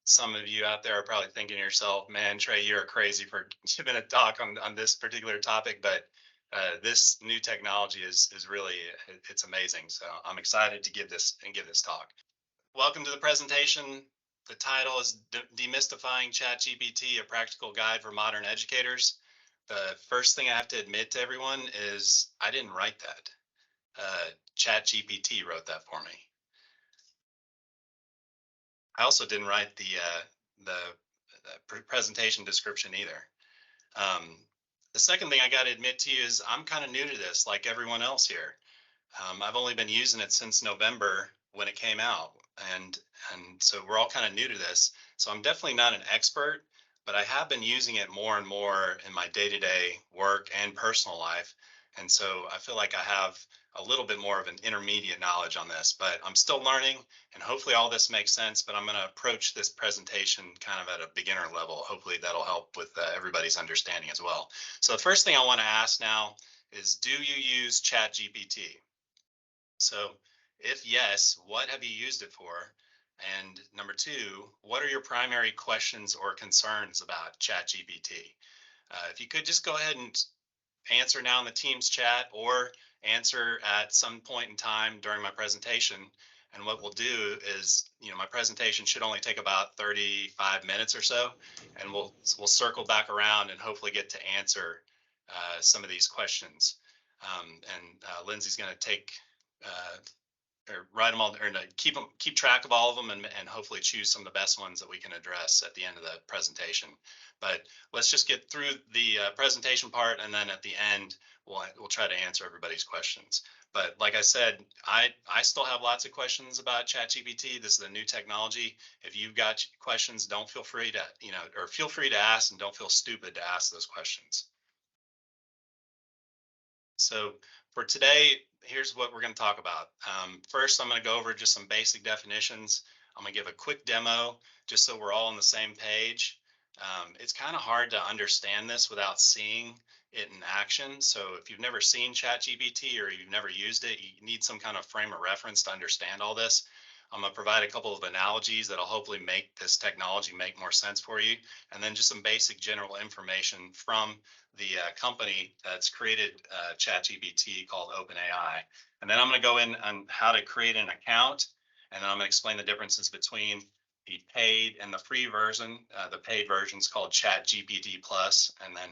some of you out there are probably thinking to yourself, man, Trey, you're crazy for giving a talk on this particular topic, but this new technology is really, it's amazing. So I'm excited to give this talk. Welcome to the presentation. The title is Demystifying ChatGPT, a practical guide for modern educators. The first thing I have to admit to everyone is I didn't write that. ChatGPT wrote that for me. I also didn't write the presentation description either. The second thing I got to admit to you is I'm kind of new to this, like everyone else here. I've only been using it since November when it came out, and so we're all kind of new to this. So I'm definitely not an expert, but I have been using it more and more in my day-to-day work and personal life. And so I feel like I have a little bit more of an intermediate knowledge on this, but I'm still learning, and hopefully all this makes sense. But I'm going to approach this presentation kind of at a beginner level. Hopefully that'll help with everybody's understanding as well. So the first thing I want to ask now is, do you use ChatGPT? So if yes, what have you used it for? And number two, what are your primary questions or concerns about ChatGPT? If you could just go ahead and answer now in the Teams chat or answer at some point in time during my presentation. And what we'll do is, my presentation should only take about 35 minutes or so, and we'll circle back around and hopefully get to answer some of these questions. Lindsay's going to take or write them all, or keep track of all of them, and hopefully choose some of the best ones that we can address at the end of the presentation. But let's just get through the presentation part, and then at the end we'll try to answer everybody's questions. But like I said, I still have lots of questions about ChatGPT. This is a new technology. If you've got questions, don't feel free to or feel free to ask, and don't feel stupid to ask those questions. So for today, here's what we're going to talk about. First, I'm going to go over just some basic definitions. I'm going to give a quick demo just so we're all on the same page. It's kind of hard to understand this without seeing it in action. So if you've never seen ChatGPT or you've never used it, you need some kind of frame of reference to understand all this. I'm going to provide a couple of analogies that'll hopefully make this technology make more sense for you, and then just some basic general information from the company that's created ChatGPT called OpenAI. And then I'm going to go in on how to create an account, and then I'm going to explain the differences between the paid and the free version. The paid version is called ChatGPT Plus, and then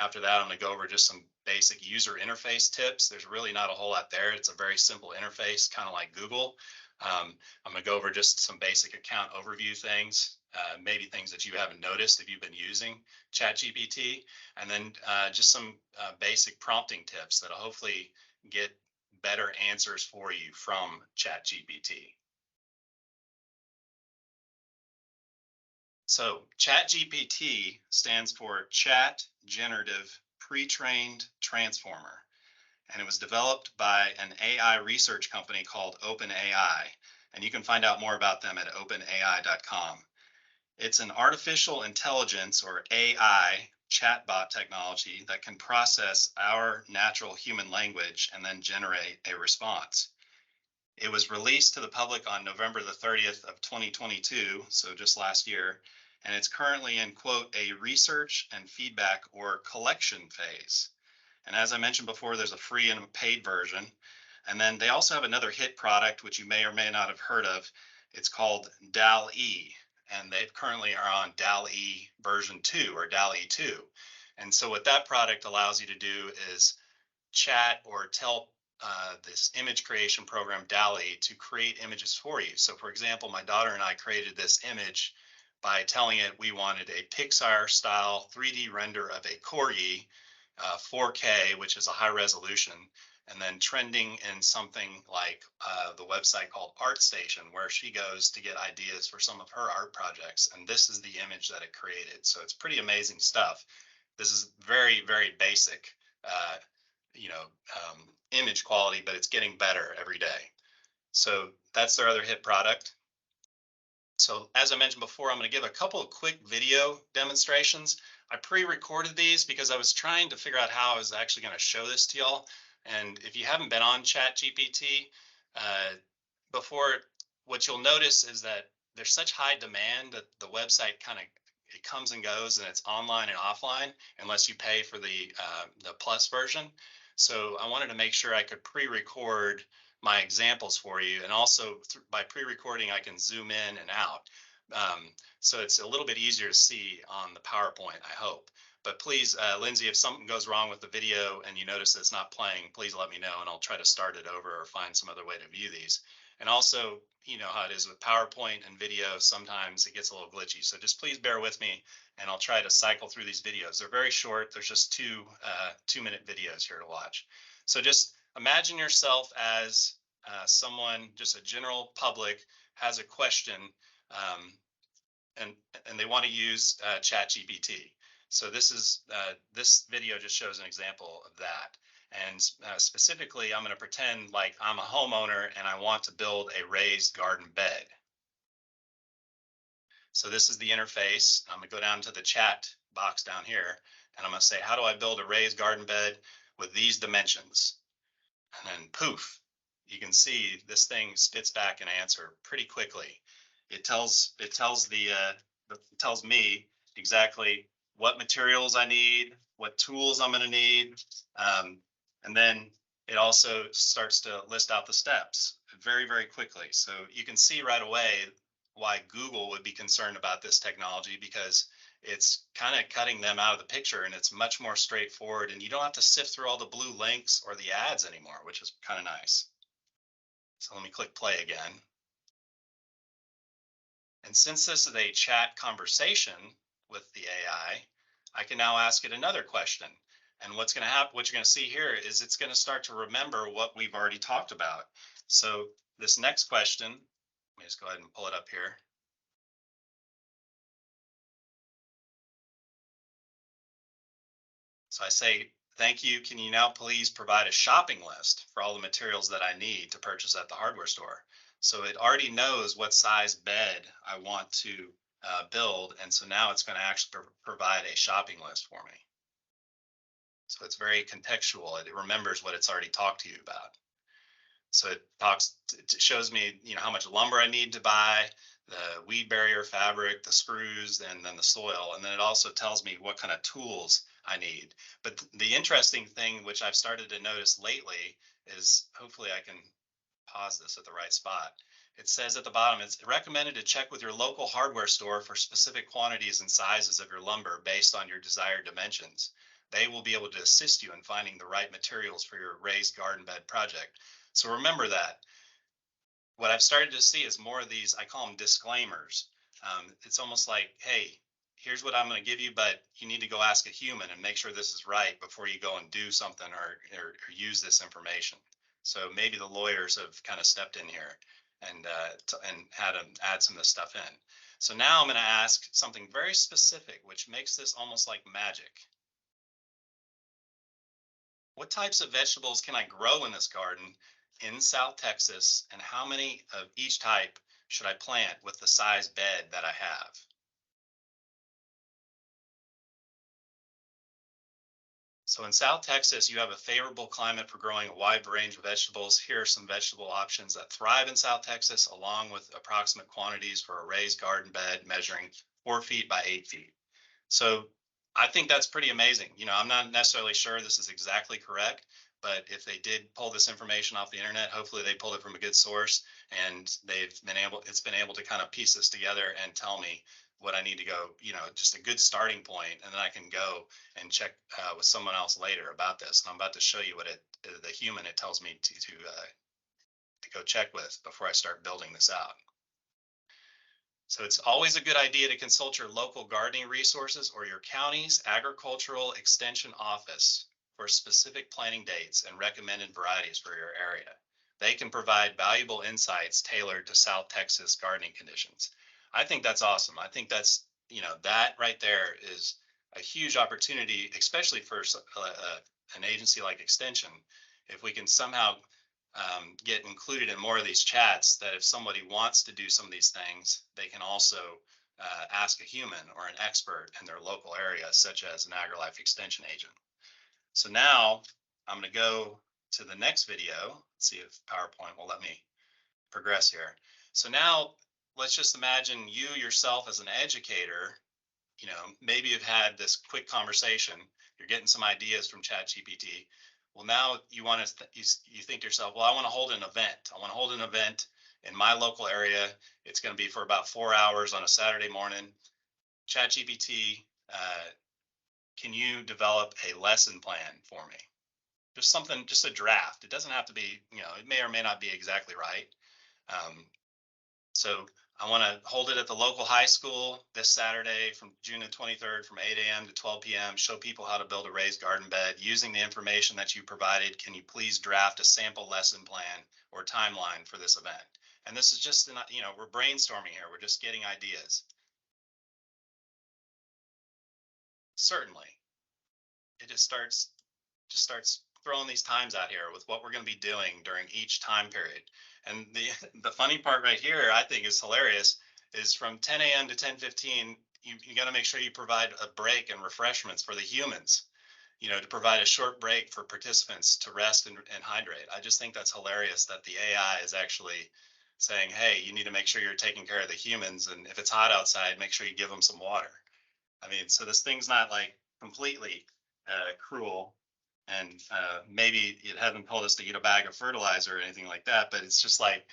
after that, I'm going to go over just some basic user interface tips. There's really not a whole lot there. It's a very simple interface, kind of like Google. I'm going to go over just some basic account overview things, maybe things that you haven't noticed if you've been using ChatGPT, and then just some basic prompting tips that'll hopefully get better answers for you from ChatGPT. So ChatGPT stands for Chat Generative Pre-trained Transformer, and it was developed by an AI research company called OpenAI, and you can find out more about them at openai.com. It's an artificial intelligence, or AI, chatbot technology that can process our natural human language and then generate a response. It was released to the public on November the 30th of 2022, so just last year, and it's currently in, quote, a research and feedback or collection phase. And as I mentioned before, there's a free and a paid version. And then they also have another hit product, which you may or may not have heard of. It's called DAL-E, and they currently are on DAL-E version 2, or DAL-E 2. And so what that product allows you to do is chat or tell this image creation program, DAL-E, to create images for you. So for example, my daughter and I created this image by telling it we wanted a Pixar style 3D render of a corgi, 4K, which is a high resolution, and then trending in something like the website called ArtStation, where she goes to get ideas for some of her art projects. And this is the image that it created. So it's pretty amazing stuff. This is very, very basic, image quality, but it's getting better every day. So that's their other hit product. So as I mentioned before, I'm going to give a couple of quick video demonstrations. I pre-recorded these because I was trying to figure out how I was actually going to show this to y'all. And if you haven't been on ChatGPT before, what you'll notice is that there's such high demand that the website kind of it comes and goes, and it's online and offline unless you pay for the plus version. So I wanted to make sure I could pre-record my examples for you, and also by pre-recording I can zoom in and out. So it's a little bit easier to see on the PowerPoint, I hope. But please, Lindsay, if something goes wrong with the video and you notice that it's not playing, please let me know and I'll try to start it over or find some other way to view these. And also, you know how it is with PowerPoint and video, sometimes it gets a little glitchy. So just please bear with me and I'll try to cycle through these videos. They're very short. There's just two-minute videos here to watch. So just imagine yourself as someone, just a general public, has a question um, and they want to use ChatGPT. So this video just shows an example of that. And specifically, I'm going to pretend like I'm a homeowner and I want to build a raised garden bed. So this is the interface. I'm going to go down to the chat box down here, and I'm going to say, how do I build a raised garden bed with these dimensions? And then poof, you can see this thing spits back an answer pretty quickly. It tells me exactly what materials I need, what tools I'm going to need, and then it also starts to list out the steps very, very quickly. So you can see right away why Google would be concerned about this technology, because it's kind of cutting them out of the picture and it's much more straightforward, and you don't have to sift through all the blue links or the ads anymore, which is kind of nice. So let me click play again. And since this is a chat conversation with the AI, I can now ask it another question. And what's going to happen, what you're going to see here is it's going to start to remember what we've already talked about. So this next question, let me just go ahead and pull it up here. So I say, thank you. Can you now please provide a shopping list for all the materials that I need to purchase at the hardware store? So it already knows what size bed I want to build. And so now it's going to actually provide a shopping list for me. So it's very contextual. It remembers what it's already talked to you about. So it shows me, you know, how much lumber I need to buy, the weed barrier fabric, the screws, and then the soil. And then it also tells me what kind of tools I need. But the interesting thing, which I've started to notice lately, is hopefully I can pause this at the right spot. It says at the bottom, it's recommended to check with your local hardware store for specific quantities and sizes of your lumber based on your desired dimensions. They will be able to assist you in finding the right materials for your raised garden bed project. So remember that. What I've started to see is more of these, I call them disclaimers. It's almost like, hey, here's what I'm going to give you, but you need to go ask a human and make sure this is right before you go and do something or use this information. So maybe the lawyers have kind of stepped in here and had them add some of this stuff in. So now I'm going to ask something very specific, which makes this almost like magic. What types of vegetables can I grow in this garden in South Texas, and how many of each type should I plant with the size bed that I have? So in South Texas, you have a favorable climate for growing a wide range of vegetables. Here are some vegetable options that thrive in South Texas, along with approximate quantities for a raised garden bed measuring 4 feet by 8 feet. So I think that's pretty amazing. You know, I'm not necessarily sure this is exactly correct, but if they did pull this information off the internet, hopefully they pulled it from a good source, and it's been able to kind of piece this together and tell me what I need to go, you know, just a good starting point, and then I can go and check with someone else later about this. And I'm about to show you what the human it tells me to go check with before I start building this out. So it's always a good idea to consult your local gardening resources or your county's agricultural extension office for specific planting dates and recommended varieties for your area. They can provide valuable insights tailored to South Texas gardening conditions. I think that's awesome. I think that's, you know, that right there is a huge opportunity, especially for an agency like Extension. If we can somehow get included in more of these chats, that if somebody wants to do some of these things, they can also ask a human or an expert in their local area, such as an AgriLife extension agent. So now I'm going to go to the next video. Let's see if PowerPoint will let me progress here. So now let's just imagine you yourself as an educator, maybe you've had this quick conversation, you're getting some ideas from ChatGPT. Well, now you want to, you think to yourself, well, I want to hold an event. I want to hold an event in my local area. It's going to be for about 4 hours on a Saturday morning. ChatGPT, can you develop a lesson plan for me? Just something, just a draft. It doesn't have to be, it may or may not be exactly right. Um, So I want to hold it at the local high school this Saturday from June the 23rd from 8 a.m. to 12 p.m. Show people how to build a raised garden bed using the information that you provided. Can you please draft a sample lesson plan or timeline for this event? And this is just, we're brainstorming here. We're just getting ideas. Certainly, it just starts throwing these times out here with what we're going to be doing during each time period. And the funny part right here, I think is hilarious, is from 10 a.m. to 10:15, you got to make sure you provide a break and refreshments for the humans, to provide a short break for participants to rest and hydrate. I just think that's hilarious that the AI is actually saying, hey, you need to make sure you're taking care of the humans. And if it's hot outside, make sure you give them some water. I mean, so this thing's not like completely cruel, and maybe it hasn't told us to eat a bag of fertilizer or anything like that. But it's just like,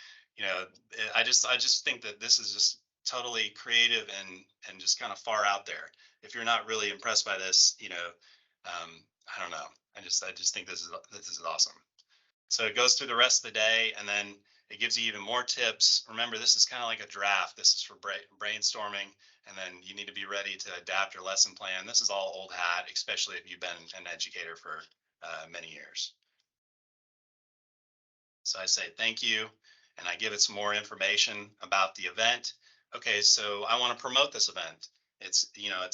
I just think that this is just totally creative and just kind of far out there. If you're not really impressed by this, I don't know. I just think this is awesome. So it goes through the rest of the day, and then it gives you even more tips. Remember, this is kind of like a draft. This is for brainstorming, and then you need to be ready to adapt your lesson plan. This is all old hat, especially if you've been an educator for many years. So I say thank you, and I give it some more information about the event. Okay, so I want to promote this event. It's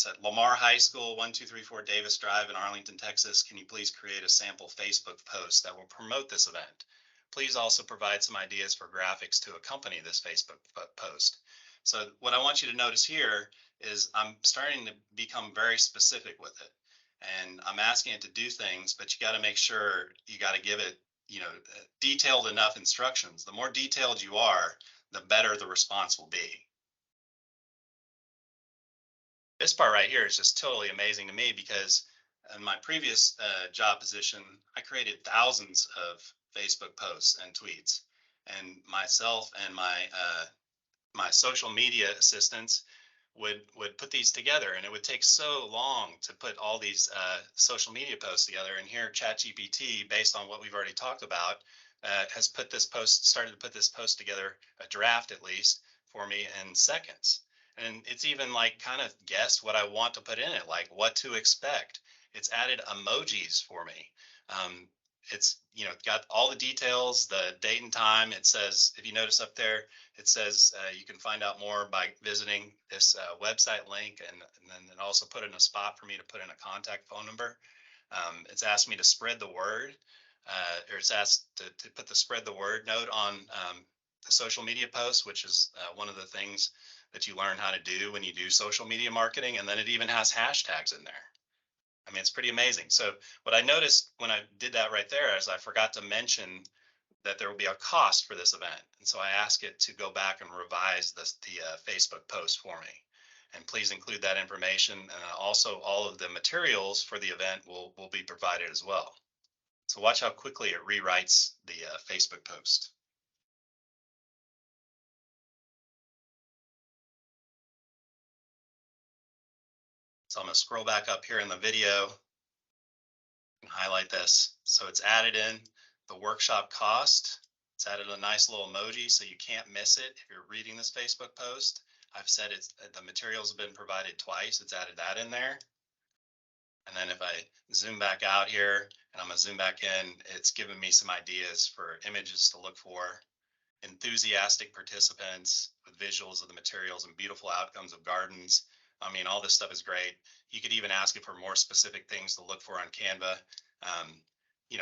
at Lamar High School, 1234 Davis Drive in Arlington, Texas. Can you please create a sample Facebook post that will promote this event? Please also provide some ideas for graphics to accompany this Facebook post. So what I want you to notice here is I'm starting to become very specific with it. And I'm asking it to do things, but you got to make sure you got to give it detailed enough instructions. The more detailed you are, the better the response will be. This part right here is just totally amazing to me because in my previous job position, I created thousands of Facebook posts and tweets, and myself and my social media assistants would put these together, and it would take so long to put all these social media posts together. And here ChatGPT, based on what we've already talked about, has started to put this post together, a draft at least, for me in seconds. And it's even like kind of guessed what I want to put in it, like what to expect. It's added emojis for me. um, it's got all the details, the date and time. It says, if you notice up there, it says you can find out more by visiting this website link, and then it also put in a spot for me to put in a contact phone number. It's asked me to spread the word, or it's asked to put the spread the word note on the social media posts, which is one of the things that you learn how to do when you do social media marketing. And then it even has hashtags in there. I mean, it's pretty amazing. So what I noticed when I did that right there is I forgot to mention that there will be a cost for this event. And so I ask it to go back and revise the Facebook post for me. And please include that information. And also all of the materials for the event will be provided as well. So watch how quickly it rewrites the Facebook post. So I'm going to scroll back up here in the video and highlight this. So it's added in the workshop cost. It's added a nice little emoji so you can't miss it if you're reading this Facebook post. I've said the materials have been provided twice. It's added that in there. And then if I zoom back out here and I'm gonna zoom back in, it's given me some ideas for images to look for. Enthusiastic participants with visuals of the materials and beautiful outcomes of gardens. I mean, all this stuff is great. You could even ask it for more specific things to look for on Canva.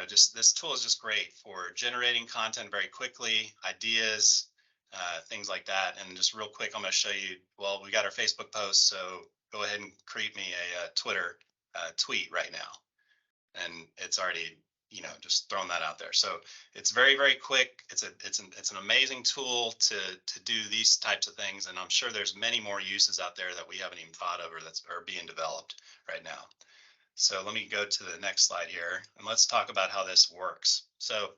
Just this tool is just great for generating content very quickly, ideas, things like that. And just real quick, I'm going to show you, well, we got our Facebook post, so go ahead and create me a Twitter tweet right now. And it's already just throwing that out there. So it's very, very quick. It's an amazing tool to do these types of things, and I'm sure there's many more uses out there that we haven't even thought of or that's are being developed right now. So let me go to the next slide here, and let's talk about how this works. So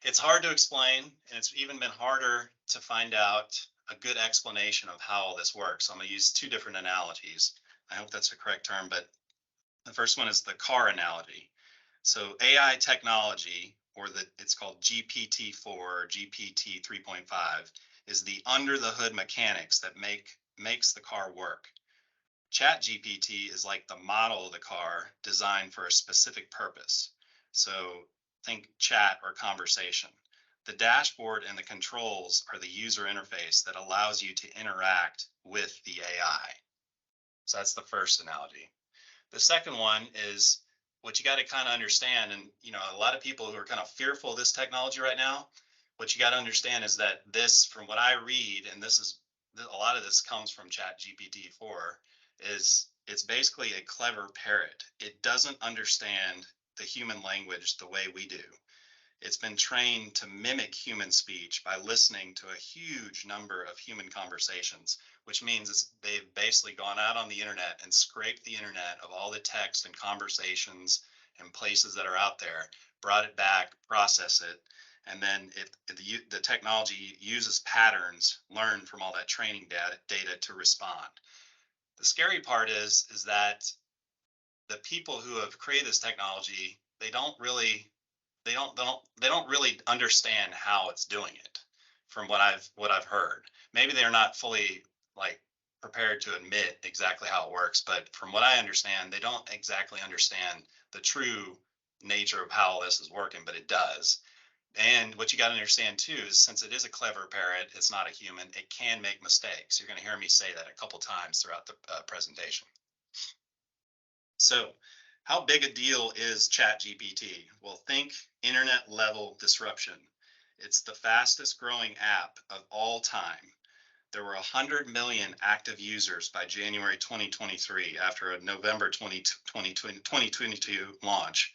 it's hard to explain, and it's even been harder to find out a good explanation of how all this works. So I'm going to use two different analogies. I hope that's the correct term, but the first one is the car analogy. So AI technology, or it's called GPT-4, GPT 3.5, is the under the hood mechanics that makes the car work. ChatGPT is like the model of the car designed for a specific purpose. So think chat or conversation. The dashboard and the controls are the user interface that allows you to interact with the AI. So that's the first analogy. The second one is what you got to kind of understand, and a lot of people who are kind of fearful of this technology right now, what you got to understand is that this, from what I read, and this is a lot of this comes from ChatGPT 4, is it's basically a clever parrot. It doesn't understand the human language the way we do. It's been trained to mimic human speech by listening to a huge number of human conversations, which means they've basically gone out on the internet and scraped the internet of all the text and conversations and places that are out there, brought it back, process it, and then the technology uses patterns learned from all that training data to respond. The scary part is that the people who have created this technology, they don't really understand how it's doing it, from what I've heard. Maybe they're not fully like prepared to admit exactly how it works, but from what I understand, they don't exactly understand the true nature of how all this is working, but it does. And what you got to understand too is, since it is a clever parrot, it's not a human, it can make mistakes. You're going to hear me say that a couple times throughout the presentation. So how big a deal is ChatGPT? Well, think internet level disruption. It's the fastest growing app of all time. There were 100 million active users by January 2023 after a November 2022 launch.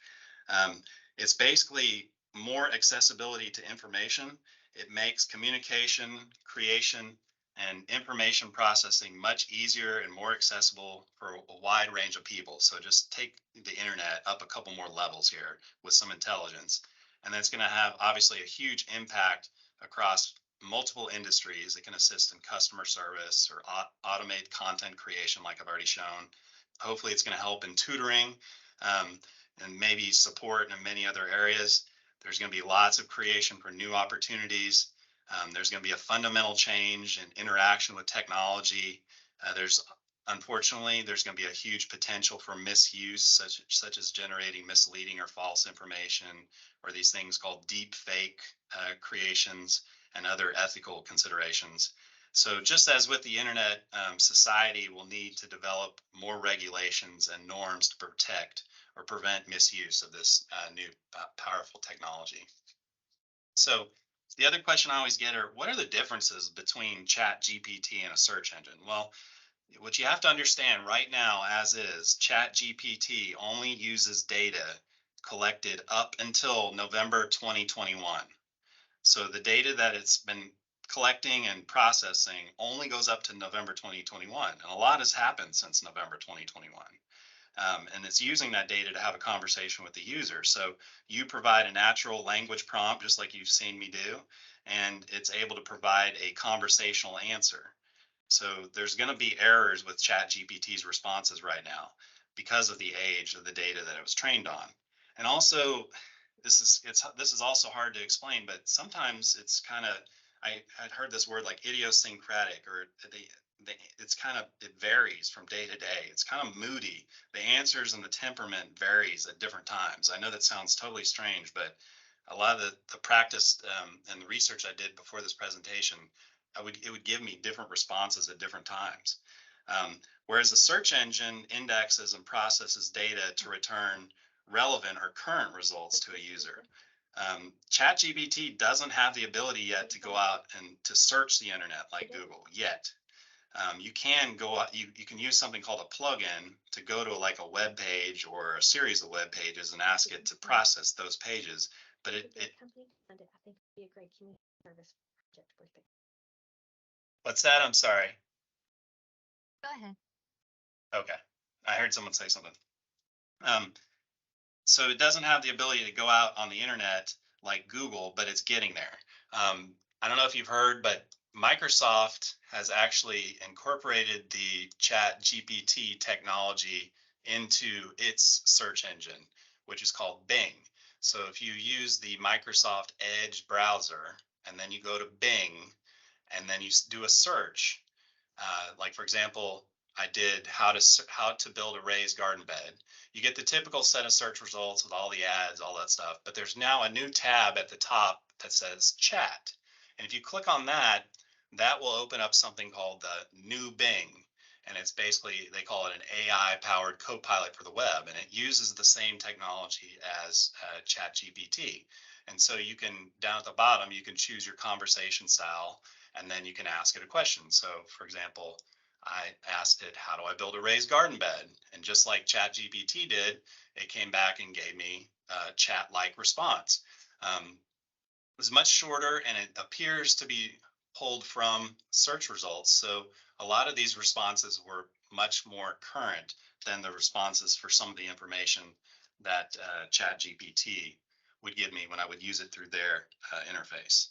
It's basically more accessibility to information. It makes communication, creation, and information processing much easier and more accessible for a wide range of people. So just take the internet up a couple more levels here with some intelligence. And that's going to have obviously a huge impact across multiple industries. It can assist in customer service or automate content creation, like I've already shown. Hopefully it's going to help in tutoring and maybe support in many other areas. There's going to be lots of creation for new opportunities. There's going to be a fundamental change in interaction with technology. Unfortunately, there's going to be a huge potential for misuse, such as generating misleading or false information, or these things called deep fake creations and other ethical considerations. So just as with the internet, society will need to develop more regulations and norms to protect or prevent misuse of this new powerful technology. So the other question I always get are, what are the differences between ChatGPT and a search engine? Well, what you have to understand right now, as is, ChatGPT only uses data collected up until November 2021. So the data that it's been collecting and processing only goes up to November 2021. And a lot has happened since November 2021. And it's using that data to have a conversation with the user. So you provide a natural language prompt, just like you've seen me do, and it's able to provide a conversational answer. So there's going to be errors with ChatGPT's responses right now because of the age of the data that it was trained on. And also, this is also hard to explain, but sometimes it's kind of, I had heard this word like idiosyncratic, or it varies from day to day. It's kind of moody. The answers and the temperament varies at different times. I know that sounds totally strange, but a lot of the practice and the research I did before this presentation, it would give me different responses at different times. Whereas the search engine indexes and processes data to return relevant or current results to a user. ChatGPT doesn't have the ability yet to go out and to search the internet like Google yet. You can go out, you can use something called a plugin to go to like a web page or a series of web pages and ask it to process those pages. But it what's that? I'm sorry. Go ahead. Okay. I heard someone say something. Um, so it doesn't have the ability to go out on the internet like Google, but it's getting there. I don't know if you've heard, but Microsoft has actually incorporated the Chat GPT technology into its search engine, which is called Bing. So if you use the Microsoft Edge browser and then you go to Bing and then you do a search, like for example, I did how to build a raised garden bed. You get the typical set of search results with all the ads, all that stuff, but there's now a new tab at the top that says chat. And if you click on that, that will open up something called the new Bing. And it's basically, they call it an AI powered copilot for the web. And it uses the same technology as ChatGPT. And so you can, down at the bottom, you can choose your conversation style and then you can ask it a question. So for example, I asked it, how do I build a raised garden bed? And just like ChatGPT did, it came back and gave me a chat-like response. It was much shorter and it appears to be pulled from search results. So a lot of these responses were much more current than the responses for some of the information that ChatGPT would give me when I would use it through their interface.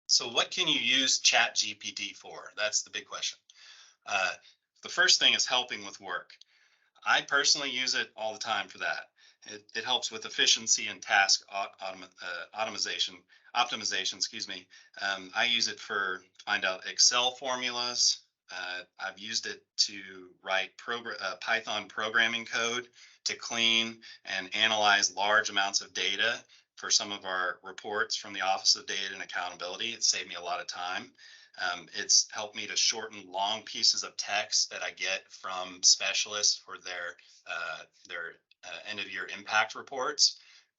So what can you use ChatGPT for? That's the big question. The first thing is helping with work. I personally use it all the time for that. It helps with efficiency and task optimization, excuse me. I use it for find out Excel formulas. I've used it to write Python programming code to clean and analyze large amounts of data for some of our reports from the Office of Data and Accountability. It saved me a lot of time. It's helped me to shorten long pieces of text that I get from specialists for their end of year impact reports.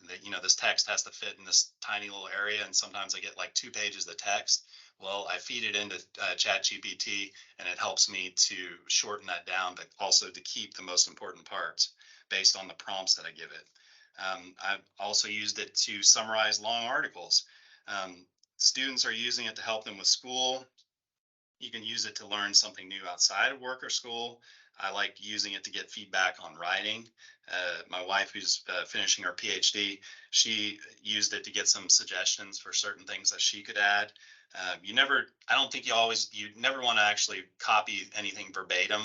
That, you know, this text has to fit in this tiny little area, and sometimes I get like 2 pages of text. Well, I feed it into ChatGPT, and it helps me to shorten that down, but also to keep the most important parts based on the prompts that I give it. I've also used it to summarize long articles. Students are using it to help them with school. You can use it to learn something new outside of work or school. I like using it to get feedback on writing. My wife, who's finishing her PhD, she used it to get some suggestions for certain things that she could add. I don't think you never want to actually copy anything verbatim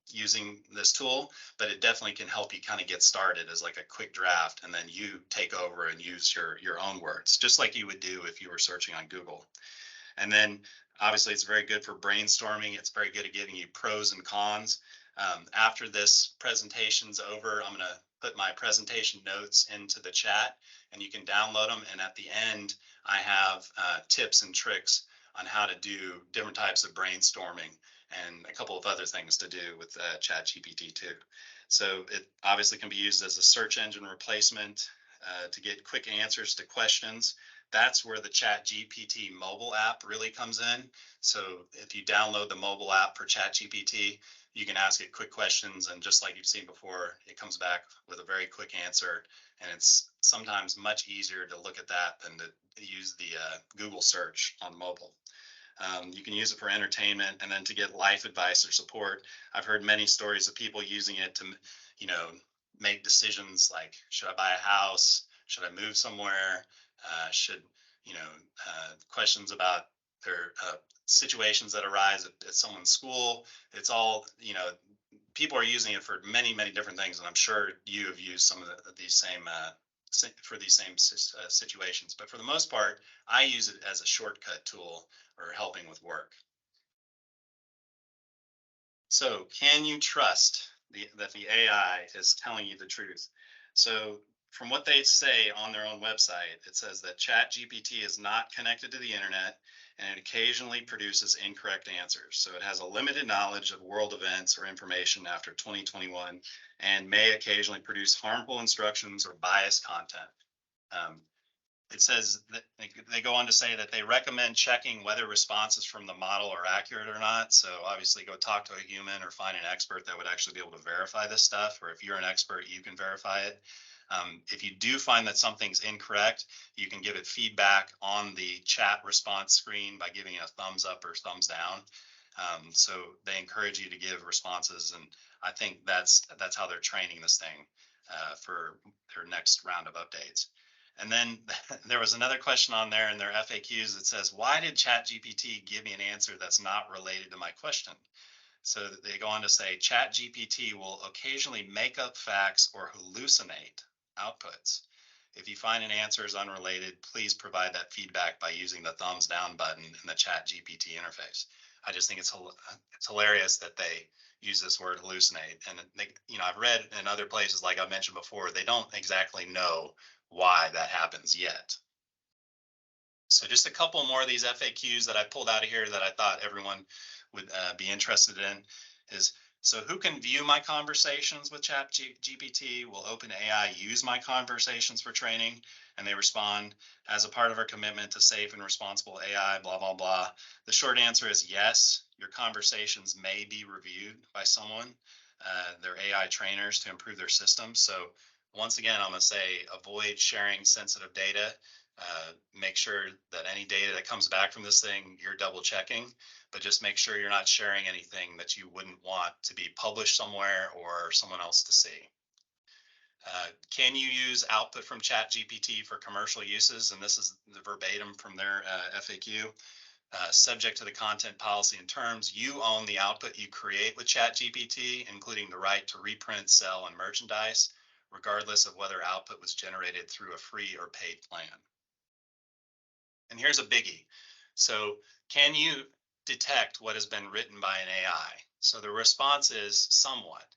using this tool, but it definitely can help you kind of get started as like a quick draft, and then you take over and use your own words, just like you would do if you were searching on Google. And then obviously it's very good for brainstorming. It's very good at giving you pros and cons. After this presentation's over, I'm going to put my presentation notes into the chat and you can download them. And at the end, I have tips and tricks on how to do different types of brainstorming and a couple of other things to do with ChatGPT too. So it obviously can be used as a search engine replacement to get quick answers to questions. That's where the ChatGPT mobile app really comes in. So if you download the mobile app for ChatGPT, you can ask it quick questions, and just like you've seen before, it comes back with a very quick answer. And it's sometimes much easier to look at that than to use the Google search on mobile. You can use it for entertainment and then to get life advice or support. I've heard many stories of people using it to, you know, make decisions like, should I buy a house? Should I move somewhere? Should, you know, questions about their situations that arise at someone's school. It's all, you know, people are using it for many, many different things. And I'm sure you have used some of these same for these same situations. But for the most part, I use it as a shortcut tool or helping with work. So can you trust that the AI is telling you the truth? So from what they say on their own website, it says that ChatGPT is not connected to the internet and it occasionally produces incorrect answers. So it has a limited knowledge of world events or information after 2021 and may occasionally produce harmful instructions or biased content. Um, it says that they go on to say that they recommend checking whether responses from the model are accurate or not. So obviously go talk to a human or find an expert that would actually be able to verify this stuff. Or if you're an expert, you can verify it. If you do find that something's incorrect, you can give it feedback on the chat response screen by giving it a thumbs up or thumbs down. So they encourage you to give responses, and I think that's how they're training this thing for their next round of updates. And then there was another question on there in their FAQs that says, why did ChatGPT give me an answer that's not related to my question? So they go on to say, ChatGPT will occasionally make up facts or hallucinate outputs. If you find an answer is unrelated, please provide that feedback by using the thumbs down button in the ChatGPT interface. I just think it's hilarious that they use this word hallucinate. And they, I've read in other places, like I mentioned before, they don't exactly know why that happens yet. So just a couple more of these FAQs that I pulled out of here that I thought everyone would be interested in is, so who can view my conversations with ChatGPT? Will OpenAI use my conversations for training? And they respond, as a part of our commitment to safe and responsible AI, blah, blah, blah. The short answer is yes, your conversations may be reviewed by someone, their AI trainers, to improve their system. So once again, I'm going to say avoid sharing sensitive data. Make sure that any data that comes back from this thing, you're double checking, but just make sure you're not sharing anything that you wouldn't want to be published somewhere or someone else to see. Can you use output from ChatGPT for commercial uses? And this is the verbatim from their FAQ. Subject to the content policy and terms, you own the output you create with ChatGPT, including the right to reprint, sell, and merchandise, regardless of whether output was generated through a free or paid plan. And here's a biggie. So can you detect what has been written by an AI? So the response is somewhat.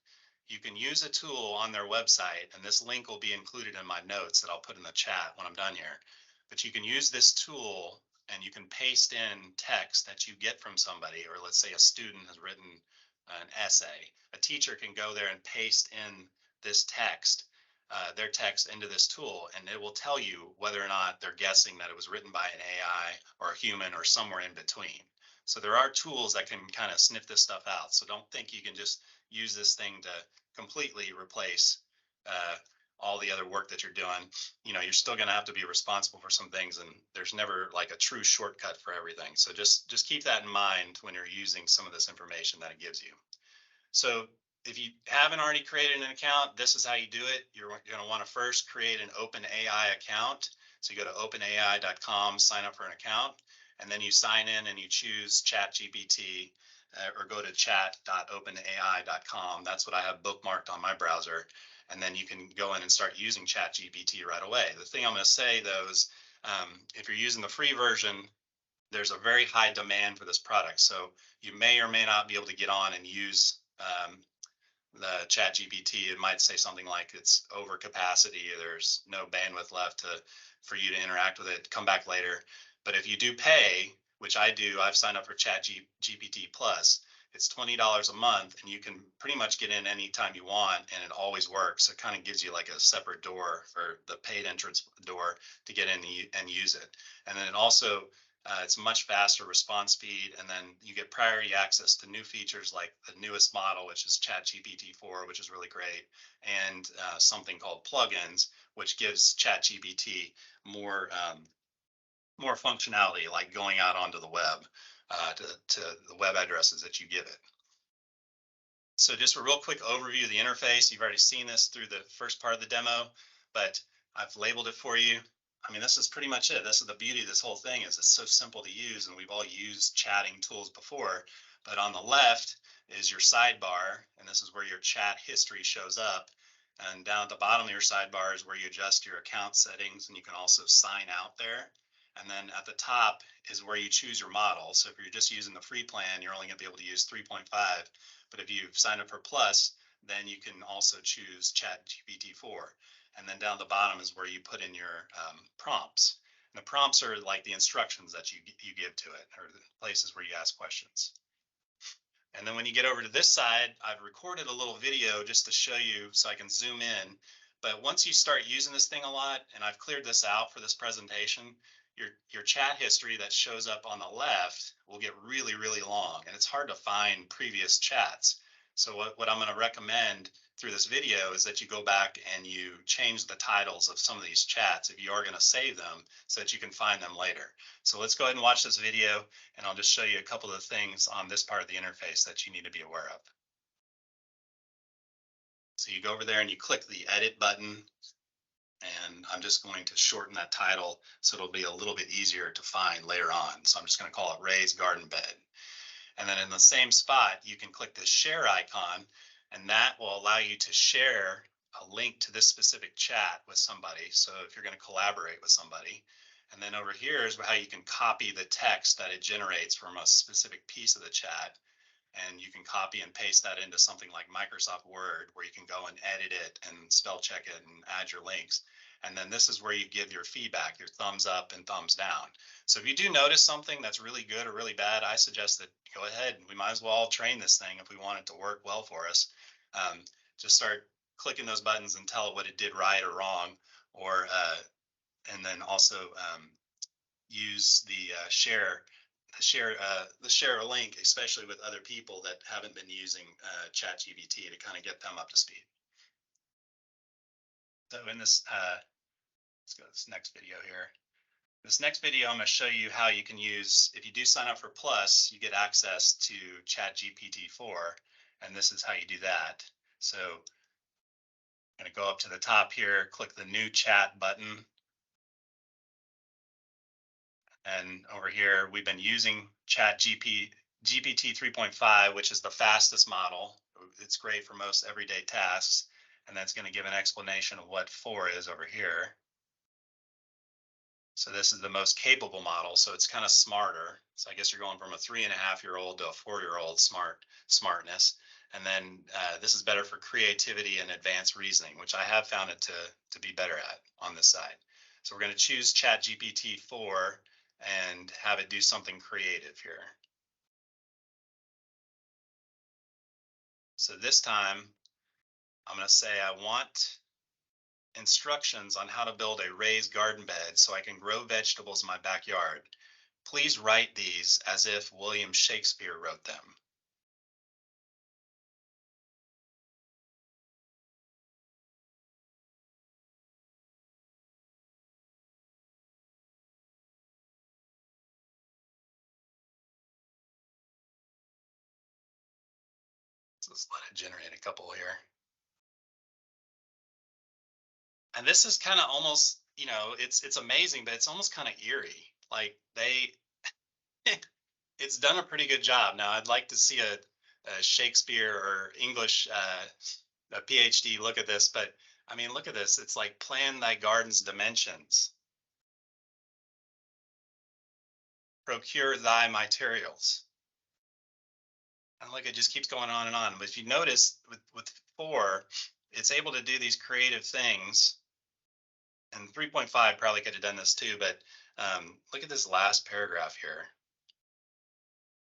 You can use a tool on their website, and this link will be included in my notes that I'll put in the chat when I'm done here. But you can use this tool and you can paste in text that you get from somebody, or let's say a student has written an essay. A teacher can go there and paste in this text, their text into this tool, and it will tell you whether or not they're guessing that it was written by an AI or a human or somewhere in between. So there are tools that can kind of sniff this stuff out. So don't think you can just use this thing to completely replace all the other work that you're doing. You're still going to have to be responsible for some things, and there's never like a true shortcut for everything. So just keep that in mind when you're using some of this information that it gives you. So if you haven't already created an account, this is how you do it. You're going to want to first create an OpenAI account. So you go to openai.com, sign up for an account, and then you sign in and you choose ChatGPT, or go to chat.openai.com. That's what I have bookmarked on my browser. And then you can go in and start using ChatGPT right away. The thing I'm going to say, though, is if you're using the free version, there's a very high demand for this product. So you may or may not be able to get on and use the ChatGPT. It might say something like it's over capacity, there's no bandwidth left for you to interact with it, come back later. But if you do pay, which I do, I've signed up for ChatGPT Plus. It's $20 a month, and you can pretty much get in anytime you want, and it always works. It kind of gives you like a separate door, for the paid entrance door, to get in and use it. And then it also, it's much faster response speed, and then you get priority access to new features like the newest model, which is ChatGPT 4, which is really great, and something called plugins, which gives ChatGPT more more functionality, like going out onto the web to the web addresses that you give it. So just a real quick overview of the interface. You've already seen this through the first part of the demo, but I've labeled it for you. I mean, this is pretty much it. This is the beauty of this whole thing, is it's so simple to use, and we've all used chatting tools before. But on the left is your sidebar, and this is where your chat history shows up. And down at the bottom of your sidebar is where you adjust your account settings, and you can also sign out there. And then at the top is where you choose your model. So if you're just using the free plan, you're only going to be able to use 3.5. But if you've signed up for Plus, then you can also choose ChatGPT 4. And then down the bottom is where you put in your prompts. And the prompts are like the instructions that you give to it, or the places where you ask questions. And then when you get over to this side, I've recorded a little video just to show you, so I can zoom in. But once you start using this thing a lot, and I've cleared this out for this presentation, your chat history that shows up on the left will get really, really long, and it's hard to find previous chats. So what I'm going to recommend through this video is that you go back and you change the titles of some of these chats if you are going to save them so that you can find them later. So let's go ahead and watch this video, and I'll just show you a couple of things on this part of the interface that you need to be aware of. So you go over there and you click the edit button, and I'm just going to shorten that title so it'll be a little bit easier to find later on. So I'm just going to call it Raised Garden Bed. And then in the same spot, you can click this share icon, and that will allow you to share a link to this specific chat with somebody. So if you're going to collaborate with somebody, and then over here is how you can copy the text that it generates from a specific piece of the chat. And you can copy and paste that into something like Microsoft Word, where you can go and edit it and spell check it and add your links. And then this is where you give your feedback, your thumbs up and thumbs down. So if you do notice something that's really good or really bad, I suggest that go ahead. We might as well train this thing if we want it to work well for us. Just start clicking those buttons and tell it what it did right or wrong, or and then also use the share a link, especially with other people that haven't been using ChatGPT, to kind of get them up to speed. So in this, let's go to this next video here. This next video, I'm going to show you how you can use, if you do sign up for Plus, you get access to ChatGPT 4, and this is how you do that. So I'm going to go up to the top here, click the new chat button. And over here, we've been using GPT 3.5, which is the fastest model. It's great for most everyday tasks. And that's going to give an explanation of what 4 is over here. So this is the most capable model. So it's kind of smarter. So I guess you're going from a 3.5-year-old to a 4-year-old smartness. And then this is better for creativity and advanced reasoning, which I have found it to be better at on this side. So we're going to choose ChatGPT 4 and have it do something creative here. So this time, I'm going to say I want instructions on how to build a raised garden bed so I can grow vegetables in my backyard. Please write these as if William Shakespeare wrote them. So let's let it generate a couple here. And this is kind of almost, it's amazing, but it's almost kind of eerie. Like it's done a pretty good job. Now I'd like to see a Shakespeare or English a PhD look at this, but I mean, look at this. It's like plan thy garden's dimensions. Procure thy materials. And look, it just keeps going on and on. But if you notice with 4, it's able to do these creative things. And 3.5 probably could have done this too, but look at this last paragraph here.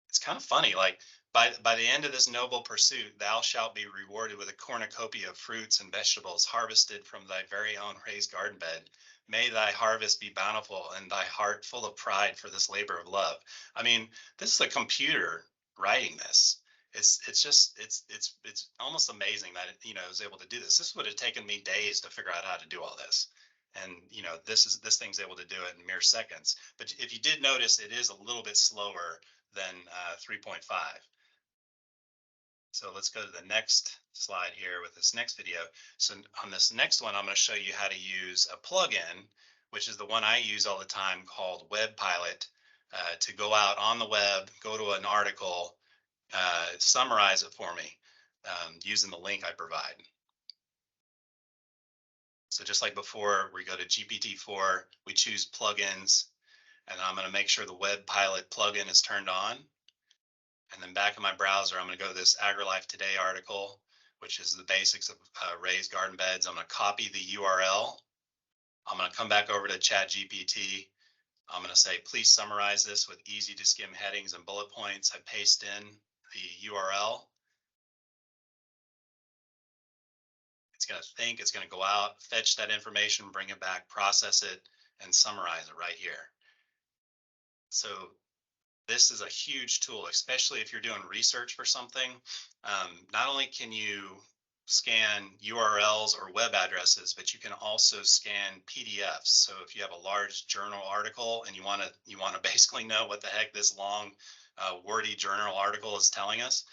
It's kind of funny. Like by the end of this noble pursuit, thou shalt be rewarded with a cornucopia of fruits and vegetables harvested from thy very own raised garden bed. May thy harvest be bountiful and thy heart full of pride for this labor of love. I mean, this is a computer writing this. It's almost amazing that it, is able to do this. This would have taken me days to figure out how to do all this. And this thing's able to do it in mere seconds. But if you did notice, it is a little bit slower than 3.5. So let's go to the next slide here with this next video. So on this next one, I'm going to show you how to use a plugin, which is the one I use all the time, called Web Pilot, to go out on the web, go to an article, summarize it for me using the link I provide. So just like before, we go to GPT-4, we choose plugins, and I'm going to make sure the Web Pilot plugin is turned on. And then back in my browser, I'm going to go to this AgriLife Today article, which is the basics of raised garden beds. I'm going to copy the URL. I'm going to come back over to ChatGPT. I'm going to say, please summarize this with easy to skim headings and bullet points. I paste in the URL. It's going to think, it's going to go out, fetch that information, bring it back, process it, and summarize it right here. So this is a huge tool, especially if you're doing research for something. Not only can you scan URLs or web addresses, but you can also scan PDFs. So if you have a large journal article and you want to basically know what the heck this long, wordy journal article is telling us,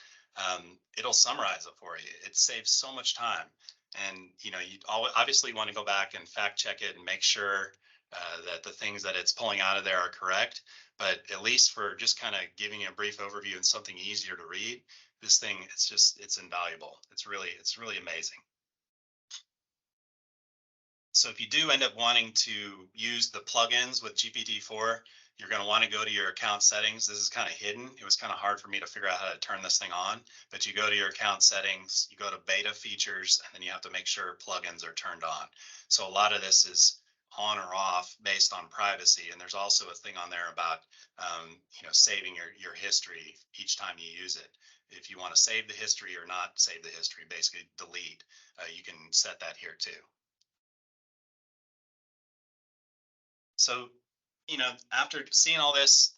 it'll summarize it for you. It saves so much time. And you obviously want to go back and fact check it and make sure that the things that it's pulling out of there are correct. But at least for just kind of giving you a brief overview and something easier to read, this thing, it's invaluable. It's really amazing. So if you do end up wanting to use the plugins with GPT-4, you're going to want to go to your account settings. This is kind of hidden. It was kind of hard for me to figure out how to turn this thing on, but you go to your account settings, you go to beta features, and then you have to make sure plugins are turned on. So a lot of this is on or off based on privacy. And there's also a thing on there about, saving your history each time you use it. If you want to save the history or not save the history, basically delete, you can set that here too. So, after seeing all this,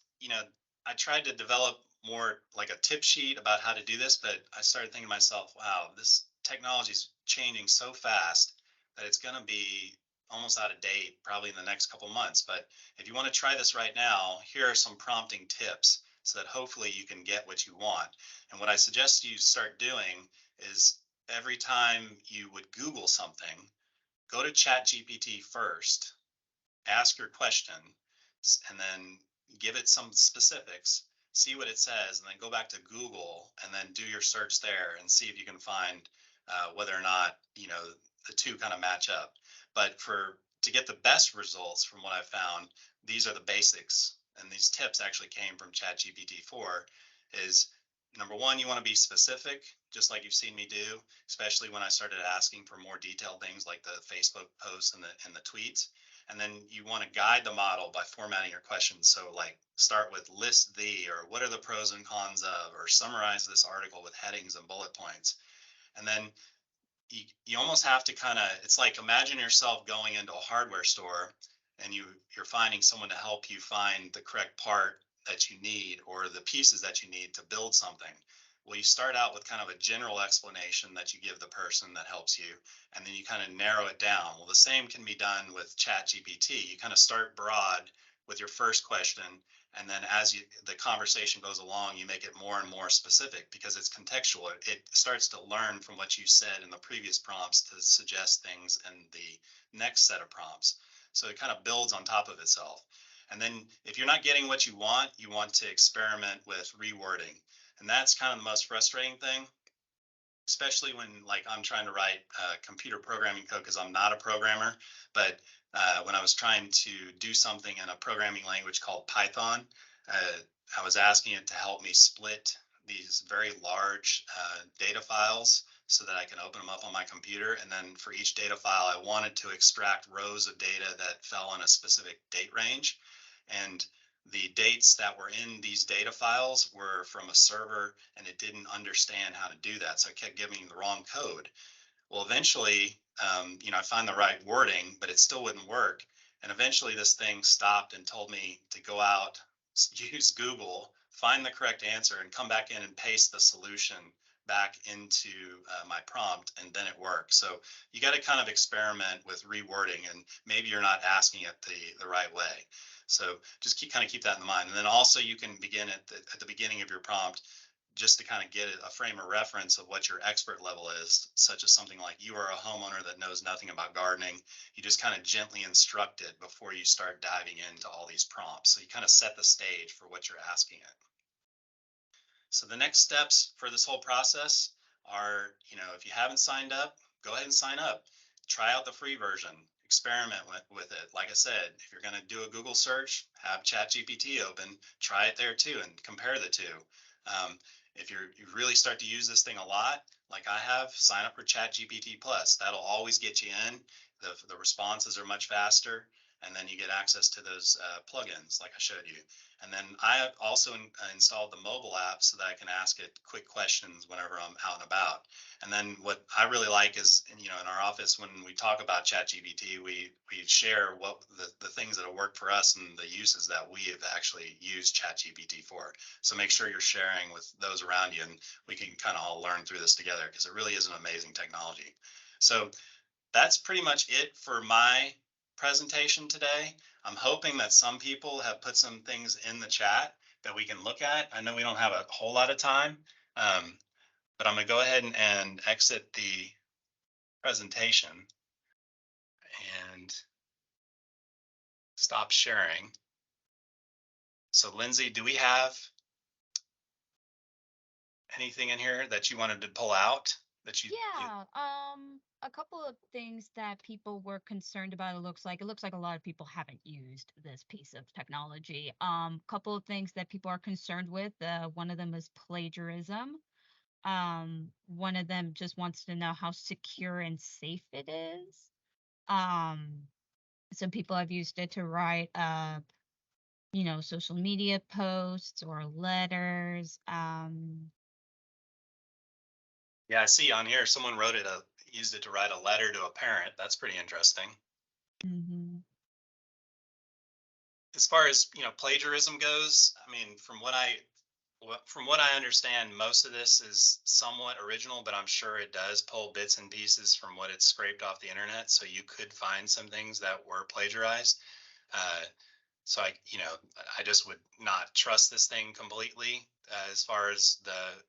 I tried to develop more like a tip sheet about how to do this, but I started thinking to myself, wow, this technology is changing so fast that it's going to be almost out of date probably in the next couple months. But if you want to try this right now, here are some prompting tips so that hopefully you can get what you want. And what I suggest you start doing is every time you would Google something, go to ChatGPT first, ask your question, and then give it some specifics, see what it says, and then go back to Google and then do your search there and see if you can find whether or not the two kind of match up. But to get the best results from what I found, these are the basics, and these tips actually came from ChatGPT 4. Is number one, you want to be specific, just like you've seen me do, especially when I started asking for more detailed things like the Facebook posts and the tweets. And then you want to guide the model by formatting your questions. So like start with list the, or what are the pros and cons of, or summarize this article with headings and bullet points. And then you almost have to kind of, it's like imagine yourself going into a hardware store and you're finding someone to help you find the correct part that you need or the pieces that you need to build something. Well, you start out with kind of a general explanation that you give the person that helps you, and then you kind of narrow it down. Well, the same can be done with ChatGPT. You kind of start broad with your first question, and then as the conversation goes along, you make it more and more specific because it's contextual. It starts to learn from what you said in the previous prompts to suggest things in the next set of prompts. So it kind of builds on top of itself. And then if you're not getting what you want to experiment with rewording. And that's kind of the most frustrating thing, especially when like I'm trying to write computer programming code because I'm not a programmer. But when I was trying to do something in a programming language called Python, I was asking it to help me split these very large data files so that I can open them up on my computer. And then for each data file, I wanted to extract rows of data that fell in a specific date range. And the dates that were in these data files were from a server, and it didn't understand how to do that. So it kept giving me the wrong code. Well, eventually, I found the right wording, but it still wouldn't work. And eventually this thing stopped and told me to go out, use Google, find the correct answer, and come back in and paste the solution back into my prompt, and then it worked. So you got to kind of experiment with rewording, and maybe you're not asking it the right way. So just keep that in mind. And then also you can begin at the beginning of your prompt just to kind of get a frame of reference of what your expert level is, such as something like you are a homeowner that knows nothing about gardening. You just kind of gently instruct it before you start diving into all these prompts. So you kind of set the stage for what you're asking it. So the next steps for this whole process are, if you haven't signed up, go ahead and sign up. Try out the free version. Experiment with it. Like I said, if you're going to do a Google search, have ChatGPT open, try it there too, and compare the two. If you really start to use this thing a lot, like I have, sign up for ChatGPT Plus. That'll always get you in. The responses are much faster, and then you get access to those plugins like I showed you. And then I also installed the mobile app so that I can ask it quick questions whenever I'm out and about. And then what I really like is, in our office, when we talk about ChatGPT, we share what the things that have worked for us and the uses that we have actually used ChatGPT for. So make sure you're sharing with those around you, and we can kind of all learn through this together, because it really is an amazing technology. So that's pretty much it for my presentation today. I'm hoping that some people have put some things in the chat that we can look at. I know we don't have a whole lot of time, but I'm going to go ahead and exit the presentation and stop sharing. So Lindsay, do we have anything in here that you wanted to pull out that you Yeah, a couple of things that people were concerned about. It looks like a lot of people haven't used this piece of technology. Couple of things that people are concerned with. One of them is plagiarism. One of them just wants to know how secure and safe it is. Um, some people have used it to write social media posts or letters. Yeah, I see on here someone used it to write a letter to a parent. That's pretty interesting. Mhm. As far as plagiarism goes, I mean, from what I understand, most of this is somewhat original, but I'm sure it does pull bits and pieces from what it's scraped off the internet. So you could find some things that were plagiarized. Uh, so I just would not trust this thing completely, as far as the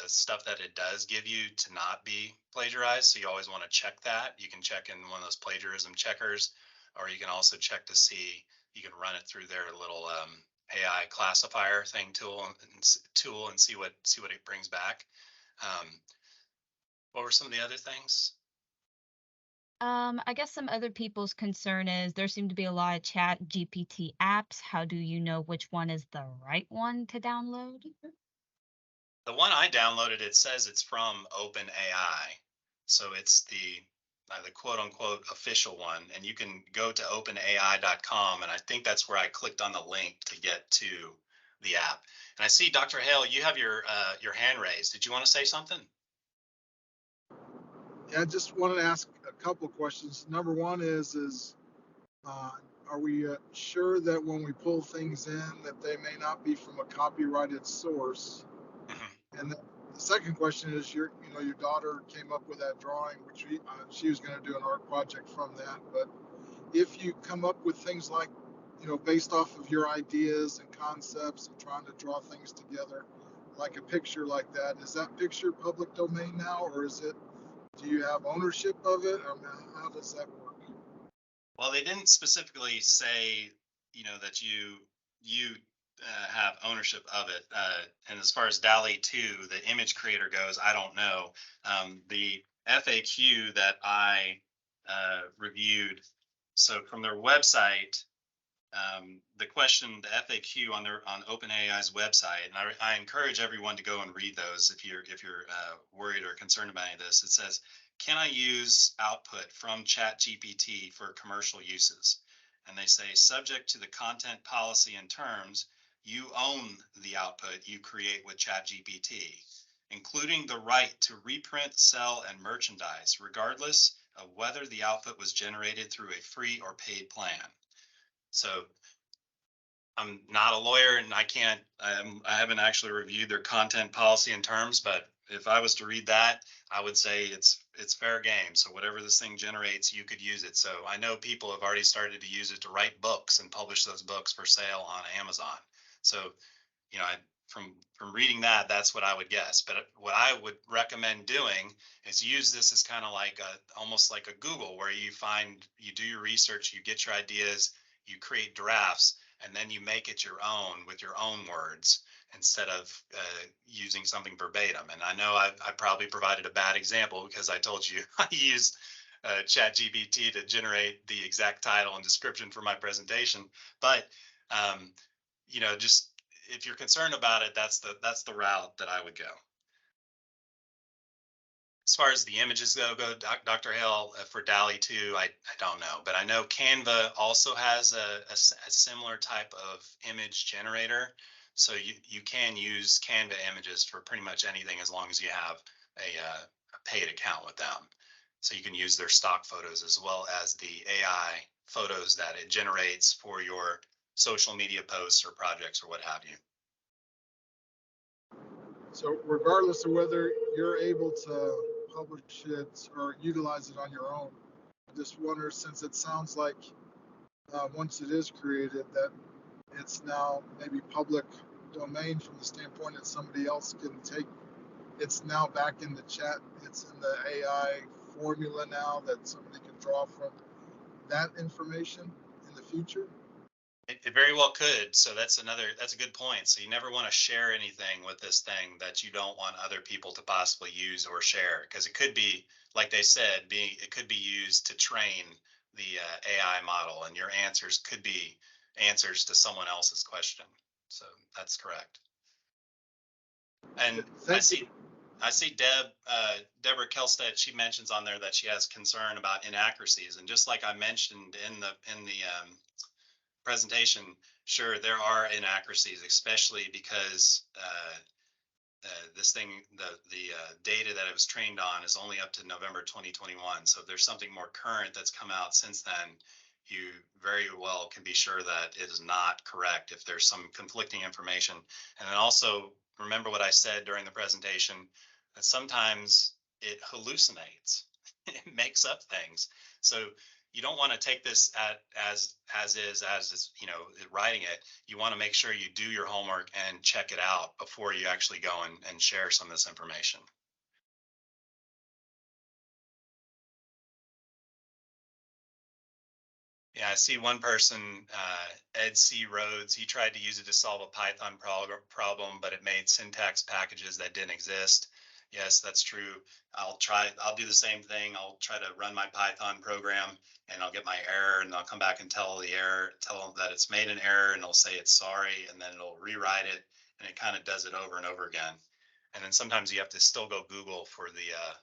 stuff that it does give you to not be plagiarized. So you always want to check that. You can check in one of those plagiarism checkers, or you can also check to see, you can run it through their little AI classifier thing tool and see what it brings back. Um, what were some of the other things? I guess some other people's concern is there seem to be a lot of chat GPT apps. How do you know which one is the right one to download? The one I downloaded, it says it's from OpenAI, so it's the quote unquote official one, and you can go to openai.com, and I think that's where I clicked on the link to get to the app. And I see Dr. Hale, you have your hand raised. Did you want to say something? Yeah, I just wanted to ask a couple of questions. Number one is uh, are we sure that when we pull things in that they may not be from a copyrighted source? Mhm. And the second question is, your daughter came up with that drawing, which she was going to do an art project from that. But if you come up with things like, based off of your ideas and concepts and trying to draw things together, like a picture like that, is that picture public domain now, or do you have ownership of it? I mean, how does that work? Well, they didn't specifically say, that you have ownership of it. And as far as DALI 2, the image creator goes, I don't know. The FAQ that I reviewed, so from their website, the question, the FAQ on OpenAI's website, and I encourage everyone to go and read those if you're worried or concerned about any of this. It says, "Can I use output from ChatGPT for commercial uses?" And they say, "Subject to the content policy and terms, you own the output you create with ChatGPT, including the right to reprint, sell, and merchandise, regardless of whether the output was generated through a free or paid plan." So I'm not a lawyer, and I haven't actually reviewed their content policy and terms, but if I was to read that, I would say it's fair game. So whatever this thing generates, you could use it. So I know people have already started to use it to write books and publish those books for sale on Amazon. So, from reading that, that's what I would guess. But what I would recommend doing is use this as kind of like almost like a Google, where you do your research, you get your ideas, you create drafts, and then you make it your own with your own words, instead of using something verbatim. And I know I probably provided a bad example, because I told you I used ChatGPT to generate the exact title and description for my presentation. But just if you're concerned about it, that's the route that I would go. As far as the images go, Dr. Hale, for DALL-E 2, I don't know, but I know Canva also has a similar type of image generator. So you can use Canva images for pretty much anything as long as you have a paid account with them. So you can use their stock photos as well as the AI photos that it generates for your social media posts or projects or what have you. So regardless of whether you're able to publish it or utilize it on your own, I just wonder, since it sounds like once it is created, that it's now maybe public domain from the standpoint that somebody else can take. It's now back in the chat. It's in the AI formula now that somebody can draw from that information in the future. It very well could. So that's a good point. So you never want to share anything with this thing that you don't want other people to possibly use or share, because it could be, like they said, it could be used to train the AI model, and your answers could be answers to someone else's question. So that's correct. And I see Deborah Kelstead, she mentions on there that she has concern about inaccuracies, and just like I mentioned in the presentation, sure, there are inaccuracies, especially because this thing, the data that it was trained on is only up to November 2021. So if there's something more current that's come out since then, you very well can be sure that it is not correct if there's some conflicting information. And then also remember what I said during the presentation, that sometimes it hallucinates, it makes up things. So you don't want to take this as is, writing it. You want to make sure you do your homework and check it out before you actually go and share some of this information. Yeah, I see one person, Ed C. Rhodes, he tried to use it to solve a Python problem, but it made syntax packages that didn't exist. Yes, that's true. I'll do the same thing. I'll try to run my Python program and I'll get my error, and I'll come back and tell them that it's made an error, and it'll say it's sorry, and then it'll rewrite it, and it kind of does it over and over again. And then sometimes you have to still go Google for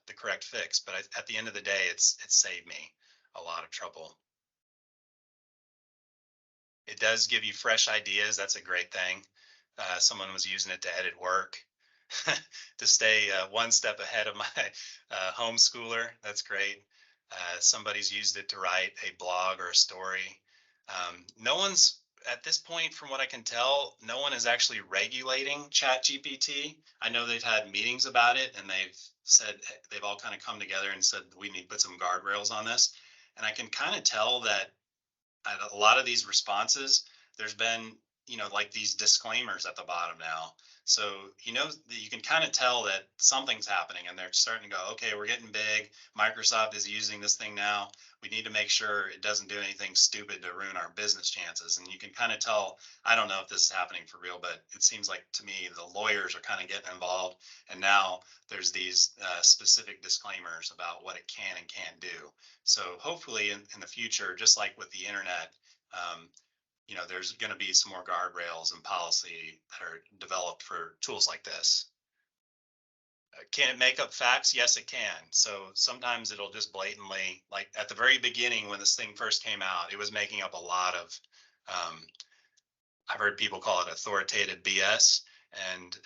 the correct fix. But at the end of the day, it's saved me a lot of trouble. It does give you fresh ideas. That's a great thing. Someone was using it to edit work to stay one step ahead of my homeschooler. That's great. Somebody's used it to write a blog or a story. No one's, at this point, from what I can tell, no one is actually regulating ChatGPT. I know they've had meetings about it, and they've all kind of come together and said, we need to put some guardrails on this. And I can kind of tell that a lot of these responses, there's been, like these disclaimers at the bottom now. So, you can kind of tell that something's happening, and they're starting to go, okay, we're getting big. Microsoft is using this thing now. We need to make sure it doesn't do anything stupid to ruin our business chances. And you can kind of tell, I don't know if this is happening for real, but it seems like to me, the lawyers are kind of getting involved. And now there's these specific disclaimers about what it can and can't do. So hopefully in the future, just like with the internet, there's going to be some more guardrails and policy that are developed for tools like this. Can it make up facts? Yes, it can. So sometimes it'll just blatantly, like at the very beginning when this thing first came out, it was making up a lot of, I've heard people call it authoritative BS, and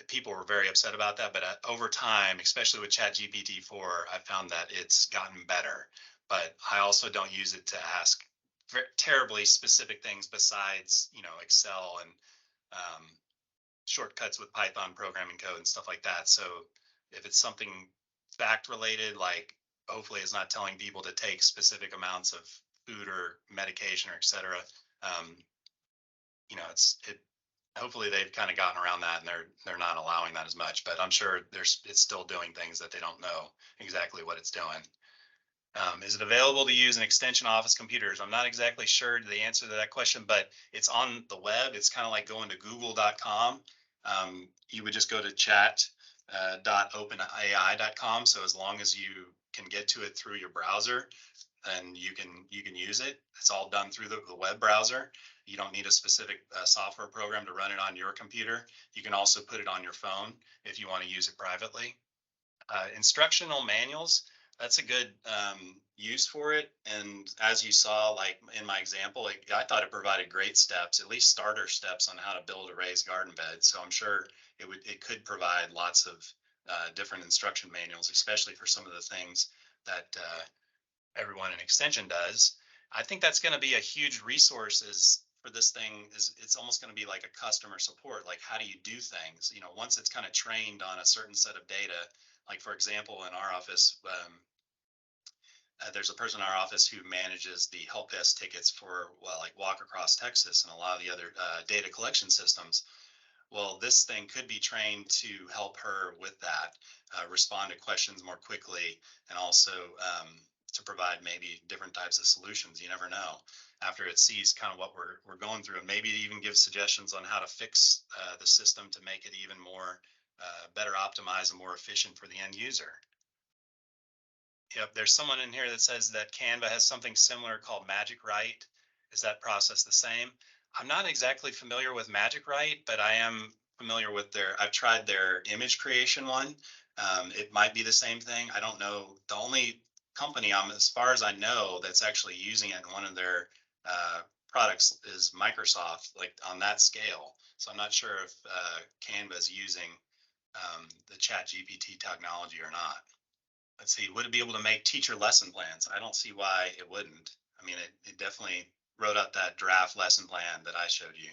people were very upset about that. But over time, especially with ChatGPT 4, I found that it's gotten better. But I also don't use it to ask terribly specific things besides, Excel and shortcuts with Python programming code and stuff like that. So if it's something fact related, like hopefully it's not telling people to take specific amounts of food or medication or et cetera. Hopefully they've kind of gotten around that, and they're not allowing that as much, but I'm sure it's still doing things that they don't know exactly what it's doing. Is it available to use in extension office computers? I'm not exactly sure the answer to that question, but it's on the web. It's kind of like going to google.com. You would just go to chat.openai.com. So as long as you can get to it through your browser, then you can use it. It's all done through the web browser. You don't need a specific software program to run it on your computer. You can also put it on your phone if you want to use it privately. Instructional manuals, that's a good use for it. And as you saw, like in my example, I thought it provided great steps, at least starter steps on how to build a raised garden bed. So I'm sure it could provide lots of different instruction manuals, especially for some of the things that everyone in extension does. I think that's going to be a huge resource for this thing. Is it's almost going to be like a customer support. Like, how do you do things? Once it's kind of trained on a certain set of data. Like, for example, in our office, there's a person in our office who manages the help desk tickets for, well, like Walk Across Texas and a lot of the other data collection systems. Well, this thing could be trained to help her with that, respond to questions more quickly, and also to provide maybe different types of solutions. You never know after it sees kind of what we're going through, and maybe even give suggestions on how to fix the system to make it even more better optimized and more efficient for the end user. Yep, there's someone in here that says that Canva has something similar called Magic Write. Is that process the same? I'm not exactly familiar with Magic Write, but I am familiar with I've tried their image creation one. It might be the same thing. I don't know. The only company, as far as I know, that's actually using it in one of their products is Microsoft, like on that scale. So I'm not sure if Canva is using the ChatGPT technology or not. Let's see, would it be able to make teacher lesson plans? I don't see why it wouldn't. I mean, it definitely wrote out that draft lesson plan that I showed you.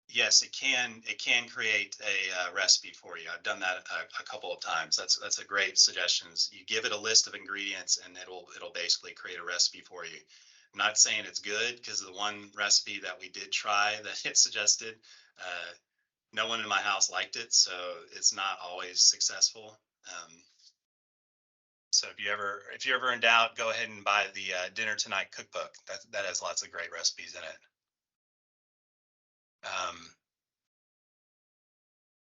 Yes, it can create a recipe for you. I've done that a couple of times. That's a great suggestion. You give it a list of ingredients and it'll basically create a recipe for you. I'm not saying it's good, because the one recipe that we did try that it suggested, no one in my house liked it, so it's not always successful. So if you're ever in doubt, go ahead and buy the Dinner Tonight cookbook. That has lots of great recipes in it.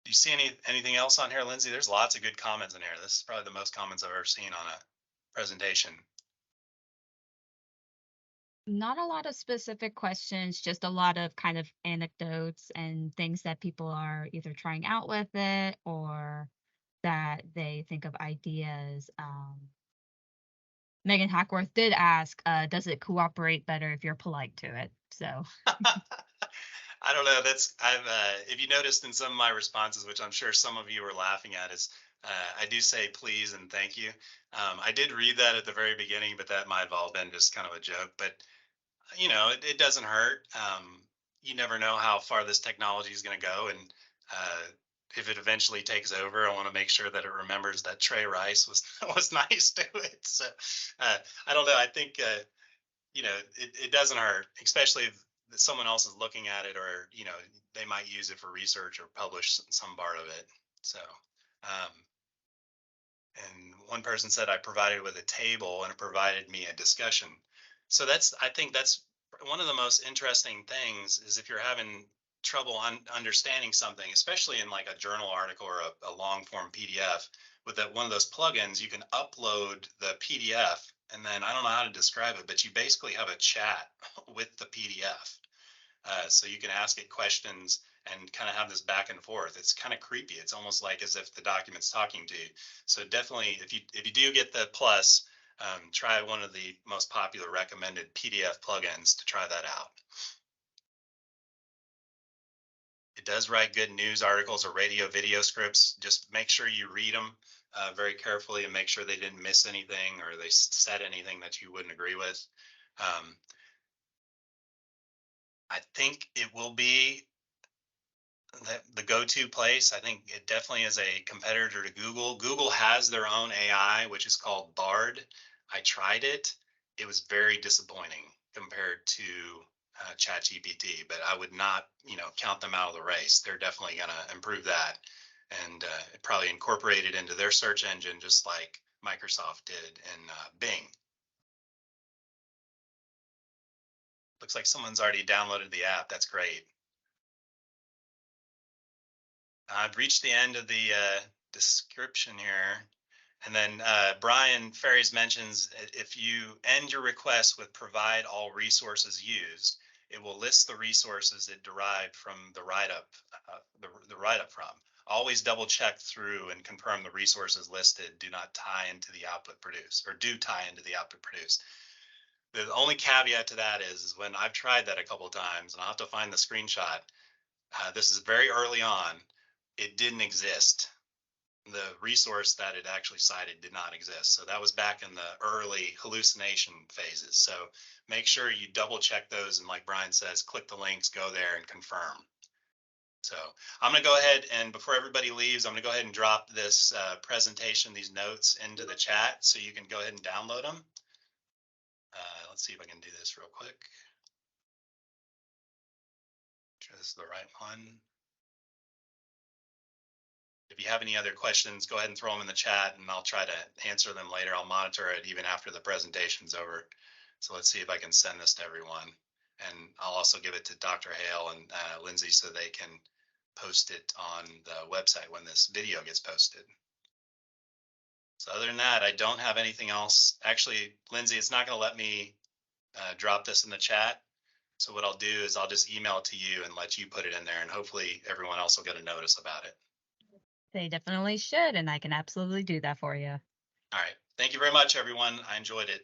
Do you see anything else on here, Lindsay? There's lots of good comments in here. This is probably the most comments I've ever seen on a presentation. Not a lot of specific questions, just a lot of kind of anecdotes and things that people are either trying out with it or that they think of ideas. Megan Hackworth did ask, does it cooperate better if you're polite to it? So I don't know. I've if you noticed in some of my responses, which I'm sure some of you were laughing at, is I do say please and thank you. I did read that at the very beginning, but that might have all been just kind of a joke. But it doesn't hurt. You never know how far this technology is going to go, and if it eventually takes over, I want to make sure that it remembers that Trey Rice was nice to it. So I don't know. I think it doesn't hurt, especially if someone else is looking at it, or they might use it for research or publish some part of it. So and one person said I provided with a table and it provided me a discussion. So I think that's one of the most interesting things, is if you're having trouble understanding something, especially in like a journal article or a long form PDF, with one of those plugins, you can upload the PDF, and then I don't know how to describe it, but you basically have a chat with the PDF. So you can ask it questions and kind of have this back and forth. It's kind of creepy. It's almost like as if the document's talking to you. So definitely, if you do get the plus, try one of the most popular recommended PDF plugins to try that out. It does write good news articles or radio video scripts. Just make sure you read them very carefully and make sure they didn't miss anything or they said anything that you wouldn't agree with. I think it will be the go-to place. I think it definitely is a competitor to Google. Google has their own AI, which is called Bard. I tried it. It was very disappointing compared to ChatGPT, but I would not, count them out of the race. They're definitely going to improve that and probably incorporate it into their search engine, just like Microsoft did in Bing. Looks like someone's already downloaded the app. That's great. I've reached the end of the description here. And then Brian Ferries mentions, if you end your request with provide all resources used, it will list the resources it derived from the write-up, the write-up from. Always double check through and confirm the resources listed do not tie into the output produced, or do tie into the output produced. The only caveat to that is when I've tried that a couple of times, and I'll have to find the screenshot. This is very early on. It didn't exist. The resource that it actually cited did not exist. So that was back in the early hallucination phases. So make sure you double check those. And like Brian says, click the links, go there and confirm. So I'm going to go ahead and before everybody leaves, I'm going to go ahead and drop this presentation, these notes into the chat so you can go ahead and download them. Let's see if I can do this real quick. Make sure this is the right one. If you have any other questions, go ahead and throw them in the chat and I'll try to answer them later. I'll monitor it even after the presentation's over. So let's see if I can send this to everyone. And I'll also give it to Dr. Hale and Lindsay so they can post it on the website when this video gets posted. So other than that, I don't have anything else. Actually, Lindsay, it's not going to let me drop this in the chat. So what I'll do is I'll just email it to you and let you put it in there and hopefully everyone else will get a notice about it. They definitely should, and I can absolutely do that for you. All right. Thank you very much, everyone. I enjoyed it.